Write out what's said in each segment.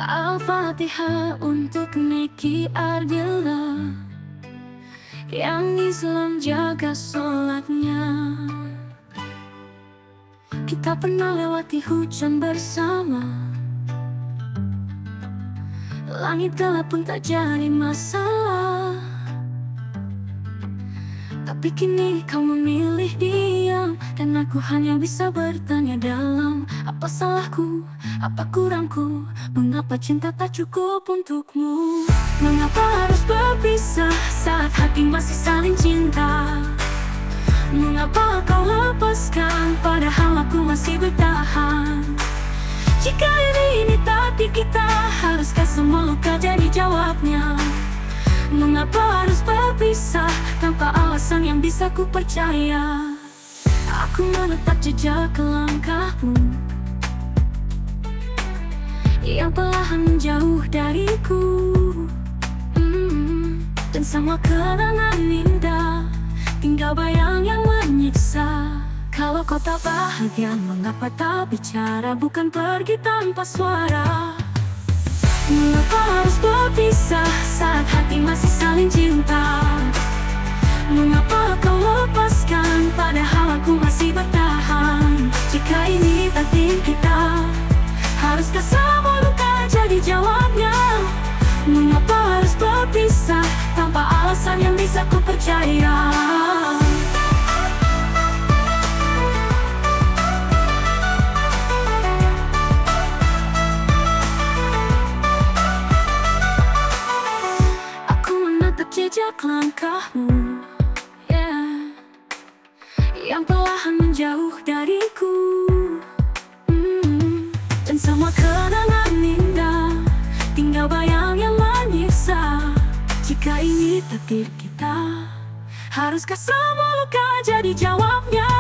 Al-Fatihah untuk Neki Ardila yang Islam jaga sholatnya. Kita pernah lewati hujan bersama, langit gelap pun tak jadi masalah. Tapi kini kau memilih diam, dan aku hanya bisa bertanya dalam. Apa salahku? Apa kurangku? Mengapa cinta tak cukup untukmu? Mengapa harus berpisah saat hati masih saling cinta? Mengapa kau lepaskan padahal aku masih bertahan? Jika ini takdir kita, haruskah semua luka jadi jawabnya? Mengapa harus berpisah tanpa alasan yang bisa ku percaya? Aku menetap jejak langkahmu yang perlahan menjauh dariku, dan semua kenangan indah tinggal bayang yang menyiksa. Kalau kau tak bahagia, mengapa tak bicara? Bukan pergi tanpa suara. Mengapa harus berpisah saat hati masih saling cinta? Mengapa kau lepaskan padahal aku masih bertahan? Jika ini takdir kita, haruskah semua luka jadi jawabnya? Mengapa harus berpisah tanpa alasan yang bisa ku percaya? Jejak langkahmu, yang perlahan menjauh dariku, dan semua kenangan indah tinggal bayang yang menyiksa. Jika ini takdir kita, haruskah semua luka jadi jawabnya?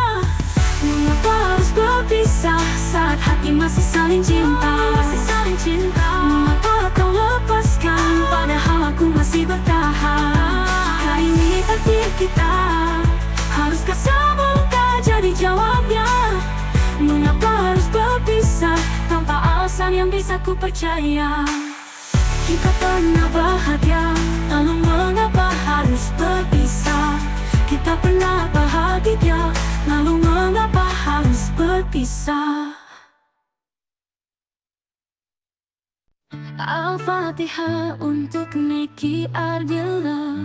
Mengapa harus berpisah saat hati masih saling cinta? Mengapa kau lepaskan padahal aku masih bertahan? Jika ini takdir kita, haruskah semua luka jadi jawabnya? Mengapa harus berpisah tanpa alasan yang bisa ku percaya? Kita pernah bahagia, lalu mengapa harus berpisah? Kita pernah bahagia, lalu mengapa harus berpisah? Al-Fatihah untuk Neki Ardila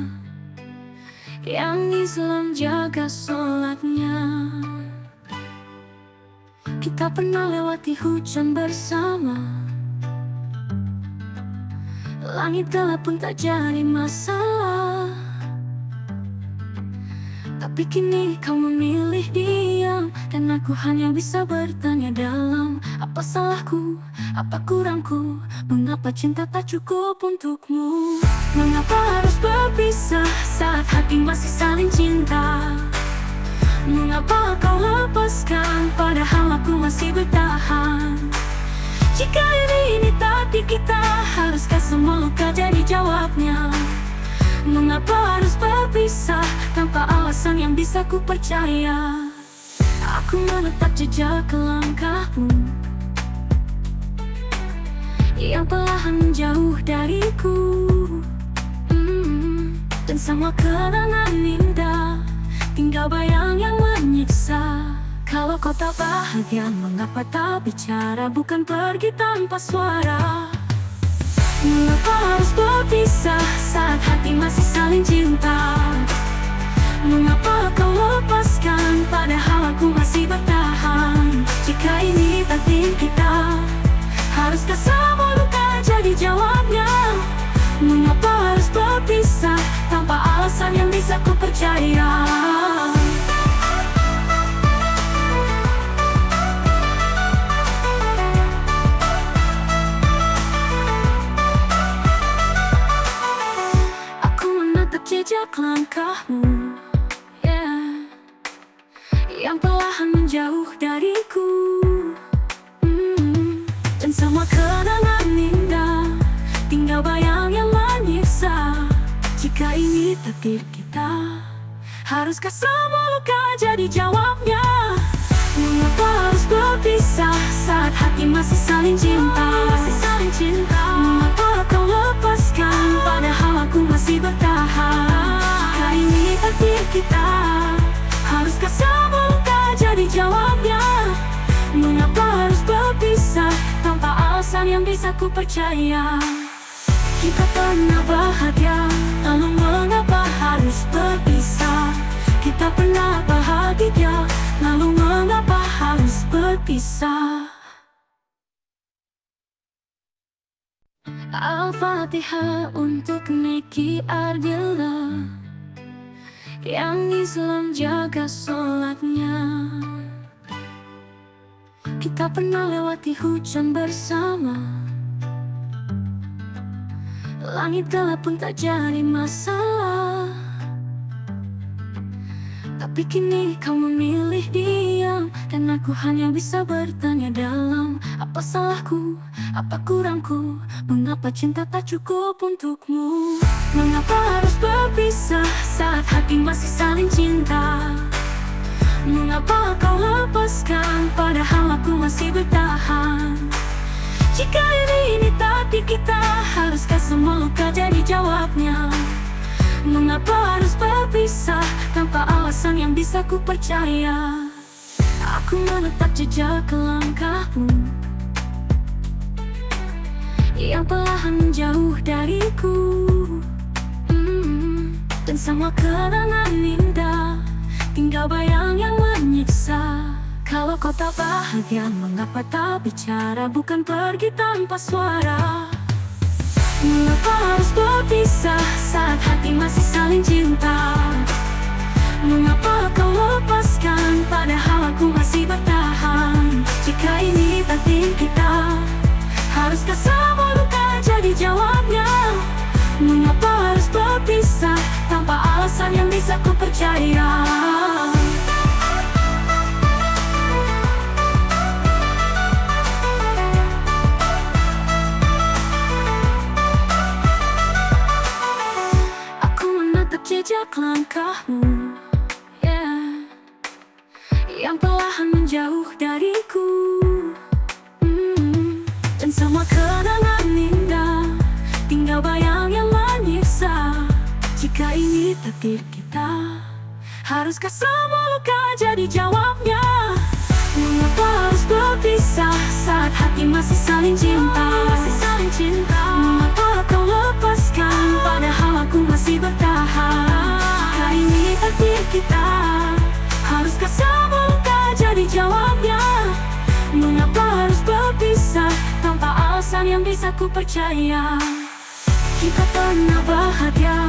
yang Islam jaga sholatnya. Kita pernah lewati hujan bersama, langit gelap pun tak jadi masalah. Tapi kini kau memilih diam, dan aku hanya bisa bertanya dalam. Apa salahku? Apa kurangku? Mengapa cinta tak cukup untukmu? Mengapa harus berpisah saat hati masih saling cinta? Mengapa kau lepaskan padahal aku masih bertahan? Jika ini takdir kita, haruskah semua luka jadi jawabnya? Mengapa harus berpisah tanpa alasan yang bisa ku percaya? Aku menetap jejak langkahmu yang perlahan menjauh dariku, dan semua kenangan indah tinggal bayang yang menyiksa. Kalau kau tak bahagia, mengapa tak bicara? Bukan pergi tanpa suara. Mengapa harus berpisah saat hati masih saling cinta? Mengapa kau lepaskan padahal aku masih bertahan? Jika ini takdir kita, haruskah semua luka jadi jawabnya? Mengapa harus berpisah tanpa alasan yang bisa ku percaya? Jejak langkahmu, yang perlahan menjauh dariku, dan semua kenangan indah tinggal bayang yang menyiksa. Jika ini takdir kita, haruskah semua luka jadi jawabnya? Mengapa harus berpisah saat hati masih saling cinta? kita? Haruskah semua luka jadi jawabnya? Mengapa harus berpisah tanpa alasan yang bisa ku percaya? Kita pernah bahagia, lalu mengapa harus berpisah? Kita pernah bahagia, lalu mengapa harus berpisah? Al-Fatihah untuk Neki Ardila, yang Islam jaga sholatnya. Kita pernah lewati hujan bersama, langit gelap pun tak jadi masalah. Tapi kini kau memilih diam, dan aku hanya bisa bertanya dalam. Apa salahku, apa kurangku, mengapa cinta tak cukup untukmu? Mengapa harus berpisah saat hati masih saling cinta? Mengapa kau lepaskan padahal aku masih bertahan? Jika ini takdir kita, haruskah semua luka jadi jawabnya? Mengapa harus berpisah tanpa alasan yang bisa ku percaya? Aku menetap jejak langkahmu yang perlahan menjauh dariku, dan semua kenangan indah tinggal bayang yang menyiksa. Kalau kau tak bahagia, mengapa tak bicara, bukan pergi tanpa suara? Mengapa harus berpisah saat hati masih saling cinta? Mengapa kau lepaskan padahal aku masih bertahan? Jika ini takdir kita, haruskah semua luka jadi jawabnya? Mengapa harus berpisah tanpa alasan yang bisa ku percaya? Jejak langkahmu, yang perlahan menjauh dariku, dan semua kenangan indah tinggal bayang yang menyiksa. Jika ini takdir kita, haruskah semua luka jadi jawabnya? Mengapa harus berpisah saat hati masih saling cinta? Mengapa kau lepaskan padahal aku masih bertahan? Jika ini takdir kita, haruskah semua luka jadi jawabnya? Mengapa harus berpisah tanpa alasan yang bisa ku percaya? Kita pernah bahagia,